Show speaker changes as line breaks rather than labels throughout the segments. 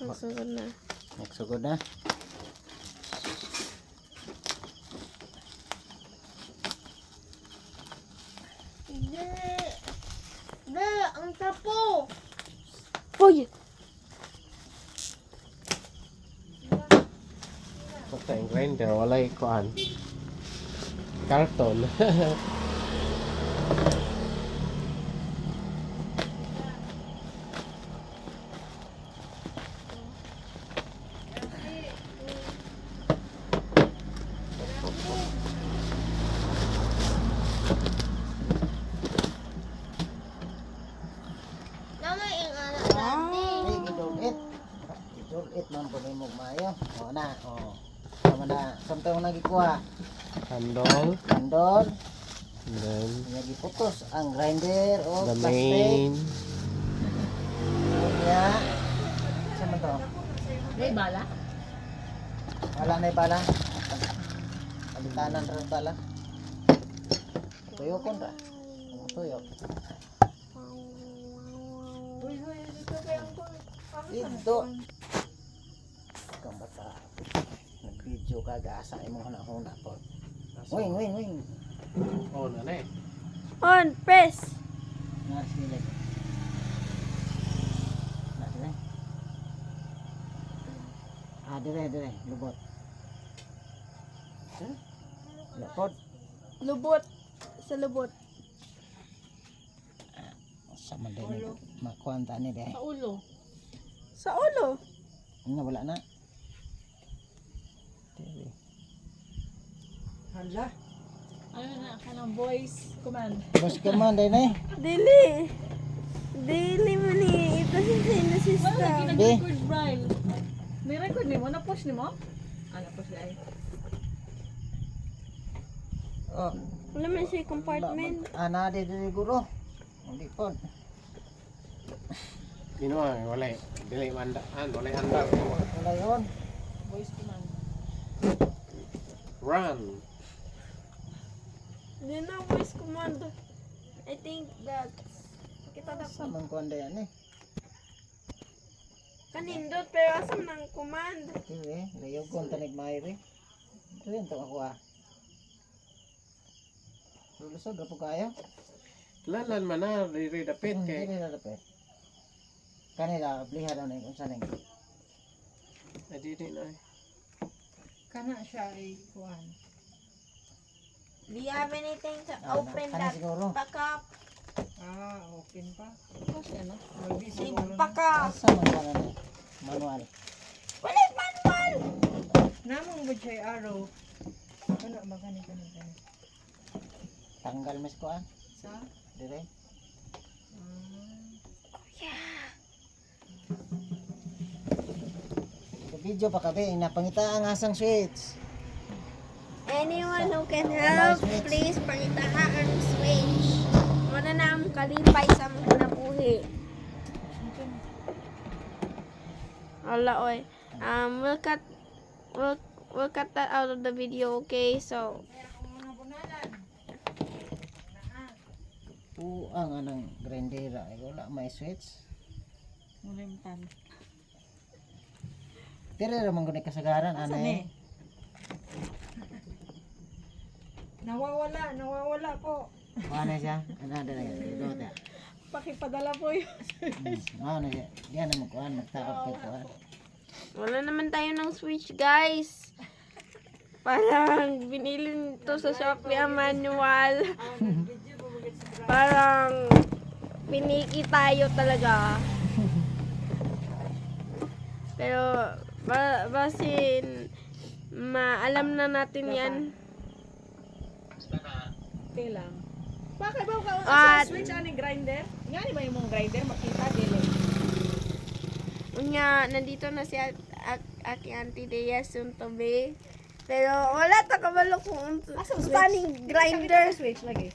Magsugod na.
Magsugod na.
Ang tapo! Uy!
Basta yung grinder, walay kuan. Karton.
Ay, gidulit. Gidulit man po ni mong maayo. O na, o. Tama na. Samtang mo nagikuha.
Handle.
Kandol.
And then,
Nagiputos ang grinder o
the
plastic.
main.
Kaya, saan mo to?
May bala?
Wala na yung bala. Kalitanan rin bala. Tuyo ko ra. Tuyo. Ito. Ikaw bata. Nag-video ka, gasa mo huna-huna po. Wing, wing, wing.
Oh, nanay.
On, press!
Nasili. Nasili. Dire. Lubot. Lubot.
Lubot. Sa lubot.
Sama din. Makuanta ni de.
Sa ulo. Sa ulo?
Ano, wala na.
Hala. Ano na ka ng voice command?
Boss command din eh.
Dili. Dili mo ni. Ito si
Wala
system.
lagi nag-record Braille. May record ni mo? Na-push ni mo? Na-push lang.
Oh.
Wala man siya compartment.
Ana di guro. Hindi po.
Gino, walay. Dili mandaan, walay handal.
Wala yun.
Voice command.
Run.
Hindi na voice command. I think that's... Kita na
Sa man kuanda yan eh.
kanindot pero asam ng command.
Sige, layo ko ang tanig mayri. Ito yun, ito ako ah. Lulusog, rapo kayo.
Lalan man na, diri dapit kay.
Hindi na dapat. Kanila, bliha daw na yung unsa nang.
Diri na.
Kana siya ay kuhan.
Do you have anything to open
Kana
that
siguro.
back up?
Open pa. Kasi ano? Mag-busy
Say
siguro na.
back up.
Asa man ka na manual.
Wala manual!
Namang ba siya araw? Ano, magani.
Tanggal mes ko ah.
Sa?
Dire. Video pa kabe, napangita ang asang switch.
Anyone who can help, please pangitaha ang switch. Muna na ang kalipay sa mga nabuhi. Wala oy. We'll cut that out of the video, okay? So,
Ang anang grindera, ay wala may switch.
Mulimtan.
Pero ramang guni kasagaran
Asa
ana
ni?
eh.
Nawawala po.
Ano siya? Ano na ito ta.
Pakipadala po yun.
Ano siya? Diyan na magkuhan, magtakot kay kuhan.
wala naman tayo ng switch, guys. Parang binili nito sa Shopee ang manual. Parang piniki tayo talaga. Pero basin maalam na natin yan.
Okay lang. Bakit ba ka
At-
sa switch ani grinder? Nga ni ba yung mong grinder makita dili?
Unya, nandito na si aking Auntie Dea soon to be. Pero wala ta kabalo kung saaning grinder.
Switch lagi.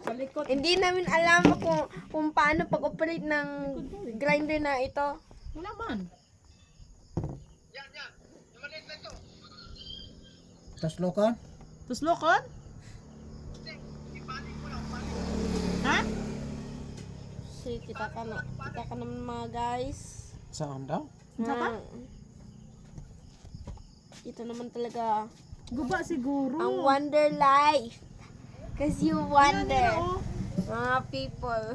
Sa likod.
Hindi namin alam kung paano pag-operate ng grinder na ito.
Wala man.
Tas lokon?
Tus lokon? Ha?
Kasi kita ka naman mga guys.
Saan daw?
Na, ito naman talaga
Guba siguro.
ang wonder life. Cause you wonder.
oh.
Mga people.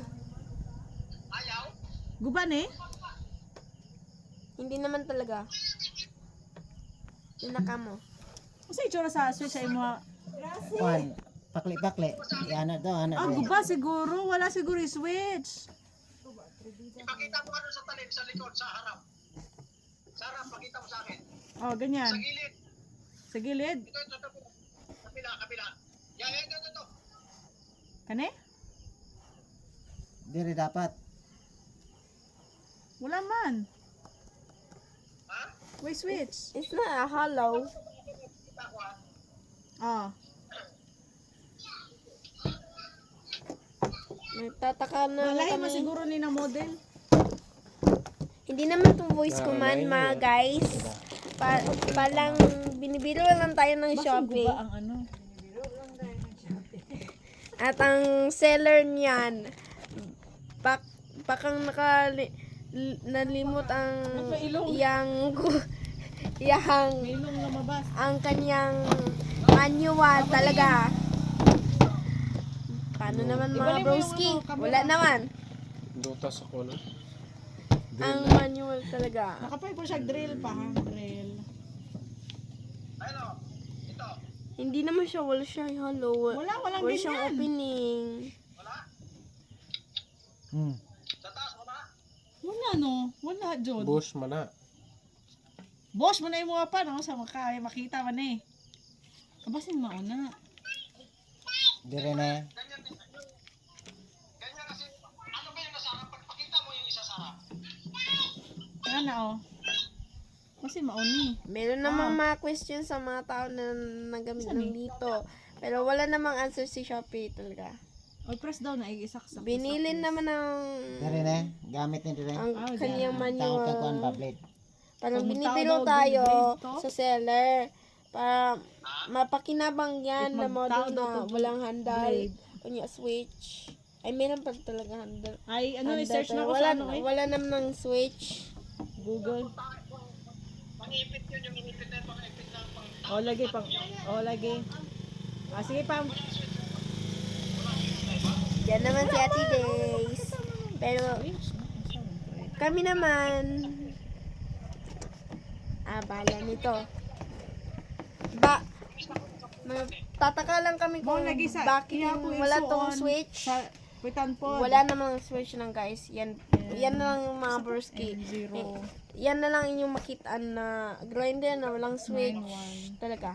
Guba ni?
Hindi naman talaga. Tinaka mo.
Kasi itsura sa switch ay mo.
Kuan, pakli-pakli. Yan na daw, ana
Ah,
daw.
guba siguro. Wala siguro yung switch.
Ipakita mo ano sa talim, sa likod, sa harap. Sa harap, pakita mo sa akin.
Oh, ganyan.
Sa gilid.
Sa gilid.
Ito. Kabila. Yan, ito.
Kani?
Diri dapat.
Wala man.
Ha?
May switch.
It's not a hollow.
Kita ko ha.
Oh.
Nagtataka na
Malahi mo
kami.
siguro ni na model.
Hindi naman itong voice
Ah,
command
may-
mga guys. Palang binibiro lang tayo ng
Bakit
Shopee.
guba ang ano?
At ang seller niyan, bakang nalimot ang
Nagpailong.
iyang
May ilong lumabas.
ang kanyang manual talaga. Paano naman mga
Ibalik mo yung
broski?
ano, camera.
Wala naman.
Dutas ako na.
Ang manual talaga.
Nakapay po siya drill pa ha. Drill.
Ayun o. Ito.
Hindi naman siya, wala siyang hollow.
Walang
Wala siyang
ganyan.
opening.
Wala.
Hmm.
Sa taas, wala.
Wala no. Wala John.
Bush man na.
Boss mo na yung mga pa no. Sa makita man eh. Kabasin mauna.
Diri na.
Ganyan kasi, ano ba yung nasa harap? Pagpakita mo yung isa sa harap.
Ayan na oh. Kasi mauni.
Meron namang mga questions sa mga tao na nagamit ng dito. Pero wala namang answer si Shopee talaga.
O press down na igisaksak.
Binili naman ng
Diri na. Gamit ni diri.
ang
Ah,
kanyang
Tawag ka kuan
manual.
bablet.
Parang
Ang
binibiro
tawag
tayo
dito?
sa seller para mapakinabang yan na
Itmag-
model
tawag
na
dito,
walang handle.
blade.
Kunya switch. Ay, meron pa talaga handle.
Ay ano
Handle,
i-search na
pero
ko
wala,
sa ano eh.
wala naman ng switch.
Google.
Pang-ipit yun, yung inipit na yung pang-ipit na pang...
O lagi pang. O lagi. Ah sige pam.
Yan naman si Ate Days. Pero kami naman bala nito. Tataka lang kami
Mo
kung
lagi sa
bakit
iya po
wala
isuon
tong switch.
Sa pitan po.
Wala namang switch lang guys. Yan na lang yung mga broski.
Zero.
Yan na lang inyong makitaan na grinder na walang switch.
9-1.
Talaga.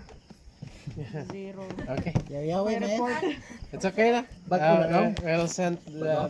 Zero.
Okay.
Yaw-yawin na yan.
It's okay na.
Bago na lang.
We'll send the